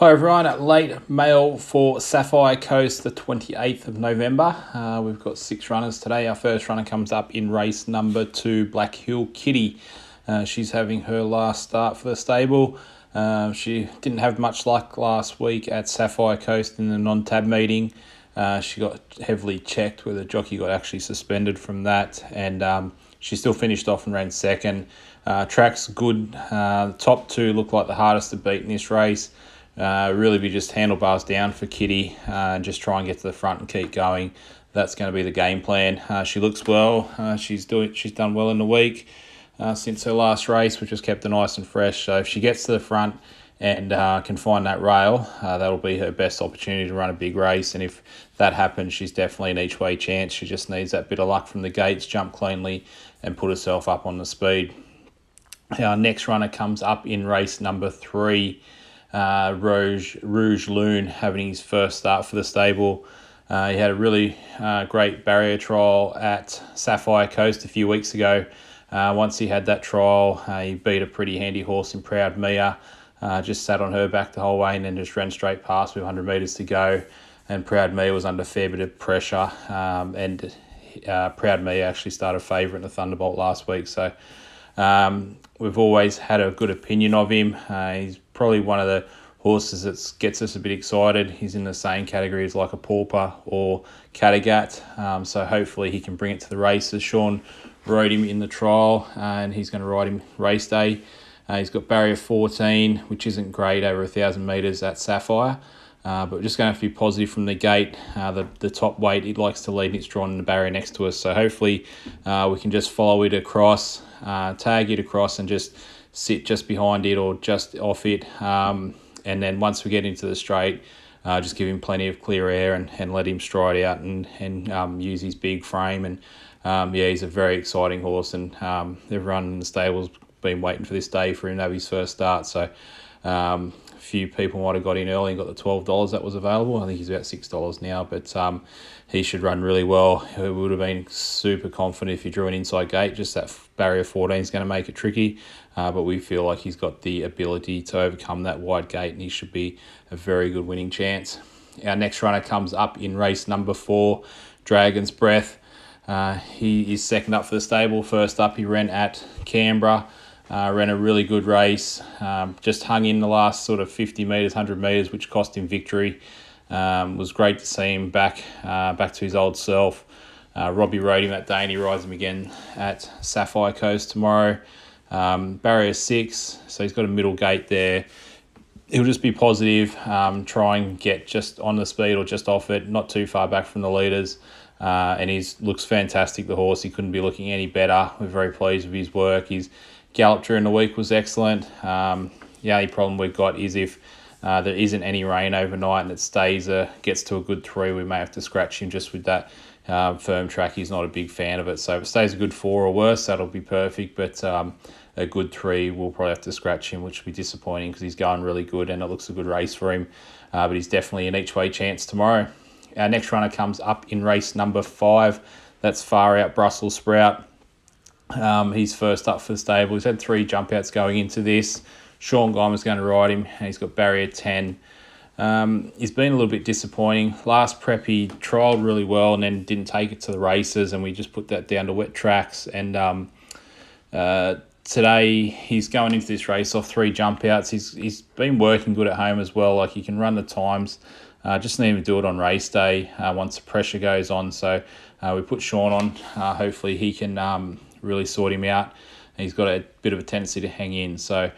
Hi everyone, at late mail for Sapphire Coast, the 28th of November. We've got 6 runners today. Our first runner comes up in race number 2, Black Hill Kitty. She's having her last start for the stable. She didn't have much luck last week at Sapphire Coast in the non-tab meeting. She got heavily checked where the jockey got actually suspended from that, and she still finished off and ran second. Track's good. The top 2 look like the hardest to beat in this race. Really be just handlebars down for Kitty and just try and get to the front and keep going. That's going to be the game plan. She looks well. She's done well in the week since her last race, which has kept her nice and fresh. So if she gets to the front and can find that rail, that'll be her best opportunity to run a big race. And if that happens, she's definitely an each way chance. She just needs that bit of luck from the gates, jump cleanly and put herself up on the speed. Our next runner comes up in race number 3. Rouge Loon having his first start for the stable. He had a really great barrier trial at Sapphire Coast a few weeks ago. Once he had that trial, he beat a pretty handy horse in Proud Mia. Just sat on her back the whole way and then just ran straight past with 100 metres to go. And Proud Mia was under a fair bit of pressure. And Proud Mia actually started favourite in the Thunderbolt last week. So we've always had a good opinion of him. He's probably one of the horses that gets us a bit excited. He's in the same category as like a Pauper or Kattegat. So hopefully he can bring it to the races. Sean rode him in the trial and he's going to ride him race day. He's got barrier 14, which isn't great over 1,000 metres at Sapphire. But we're just going to have to be positive from the gate. The top weight, it likes to lead and it's drawn in the barrier next to us. So hopefully we can just follow it across, tag it across and just sit just behind it or just off it. And then once we get into the straight, just give him plenty of clear air and let him stride out and use his big frame. And he's a very exciting horse, and everyone in the stable's been waiting for this day for him to have his first start. So a few people might have got in early and got the $12 that was available. I think he's about $6 now, but he should run really well. He would have been super confident if he drew an inside gate. Just that barrier 14 is going to make it tricky, but we feel like he's got the ability to overcome that wide gate, and he should be a very good winning chance. Our next runner comes up in race number 4, Dragon's Breath. He is second up for the stable. First up, he ran at Canberra. Ran a really good race, just hung in the last sort of 50 metres, 100 metres, which cost him victory. Was great to see him back to his old self. Robbie rode him that day and he rides him again at Sapphire Coast tomorrow. Barrier 6, so he's got a middle gate there. He'll just be positive, try and get just on the speed or just off it, not too far back from the leaders. And he looks fantastic, the horse. He couldn't be looking any better. We're very pleased with his work. His gallop during the week was excellent. The only problem we've got is if there isn't any rain overnight and it stays gets to a good 3, we may have to scratch him just with that firm track. He's not a big fan of it. So if it stays a good 4 or worse, that'll be perfect. But a good 3, we'll probably have to scratch him, which will be disappointing because he's going really good and it looks a good race for him. But he's definitely an each way chance tomorrow. Our next runner comes up in race number 5. That's Far Out Brussels Sprout. He's first up for the stable. He's had 3 jump outs going into this. Sean Guyman's going to ride him, and he's got barrier 10. He's been a little bit disappointing. Last prep, he trialled really well and then didn't take it to the races, and we just put that down to wet tracks. And today, he's going into this race off 3 jump outs. He's been working good at home as well. Like, he can run the times. Just need him to do it on race day once the pressure goes on. So we put Sean on. Hopefully, he can really sort him out. And he's got a bit of a tendency to hang in. So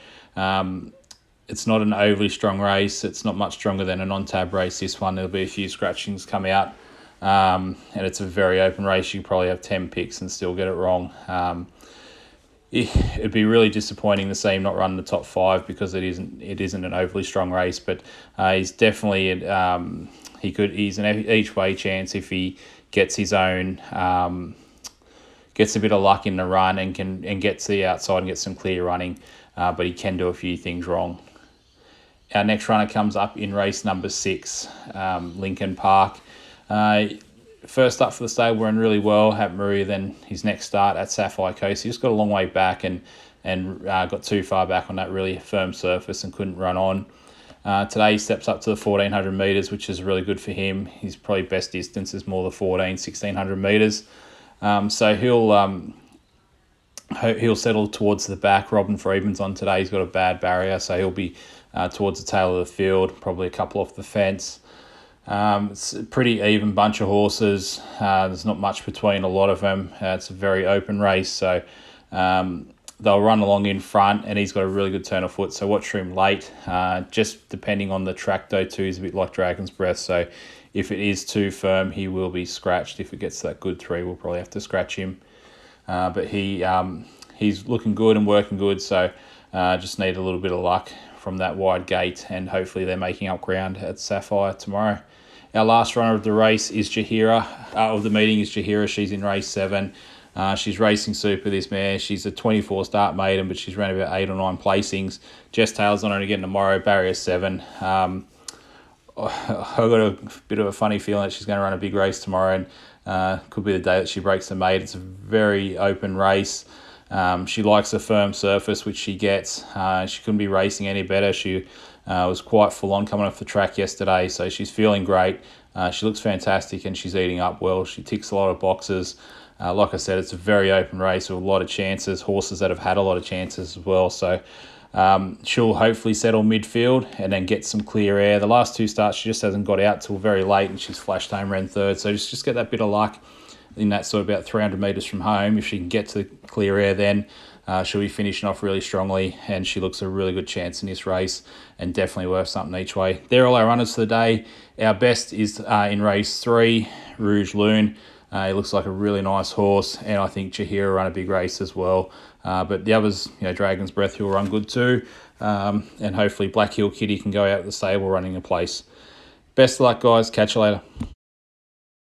it's not an overly strong race. It's not much stronger than a non-tab race, this one. There'll be a few scratchings come out. And it's a very open race. You probably have 10 picks and still get it wrong. It'd be really disappointing to see him not run the top 5 because it isn't an overly strong race. But he's definitely he's an each way chance if he gets his own gets a bit of luck in the run and get to the outside and get some clear running. But he can do a few things wrong. Our next runner comes up in race number 6, Lincoln Park. First up for the stable, ran really well at Maria, then his next start at Sapphire Coast. He just got a long way back and got too far back on that really firm surface and couldn't run on. Today he steps up to the 1400 metres, which is really good for him. His probably best distance is more the 1600 metres. So he'll settle towards the back. Robin Friedman's on today. He's got a bad barrier, so he'll be towards the tail of the field, probably a couple off the fence. It's a pretty even bunch of horses. There's not much between a lot of them. It's a very open race, so they'll run along in front, and he's got a really good turn of foot, so watch for him late. Just depending on the track, though, too, he's a bit like Dragon's Breath, so if it is too firm, he will be scratched. If it gets to that good 3, we'll probably have to scratch him. But he's looking good and working good, so just need a little bit of luck from that wide gate, and hopefully they're making up ground at Sapphire tomorrow. Our last runner of the race is Jahira. Of the meeting is Jahira. She's in race 7. She's racing super, this mare. She's a 24 start maiden, but she's ran about 8 or 9 placings. Jess Taylor's on her again tomorrow, barrier 7. I've got a bit of a funny feeling that she's going to run a big race tomorrow, and could be the day that she breaks the maid. It's a very open race. She likes a firm surface, which she gets. She couldn't be racing any better. She was quite full on coming off the track yesterday, so she's feeling great. She looks fantastic, and she's eating up well. She ticks a lot of boxes. Like I said, it's a very open race with a lot of chances, horses that have had a lot of chances as well. So she'll hopefully settle midfield and then get some clear air. The last 2 starts, she just hasn't got out till very late, and she's flashed home, ran 3rd. So just get that bit of luck in that sort of about 300 metres from home. If she can get to clear air, then she'll be finishing off really strongly, and she looks a really good chance in this race, and definitely worth something each way. They're all our runners for the day. Our best is in race 3, Rouge Loon. He looks like a really nice horse, and I think Jahira run a big race as well. But the others, Dragon's Breath, will run good too, and hopefully Black Hill Kitty can go out of the stable running a place. Best of luck, guys. Catch you later.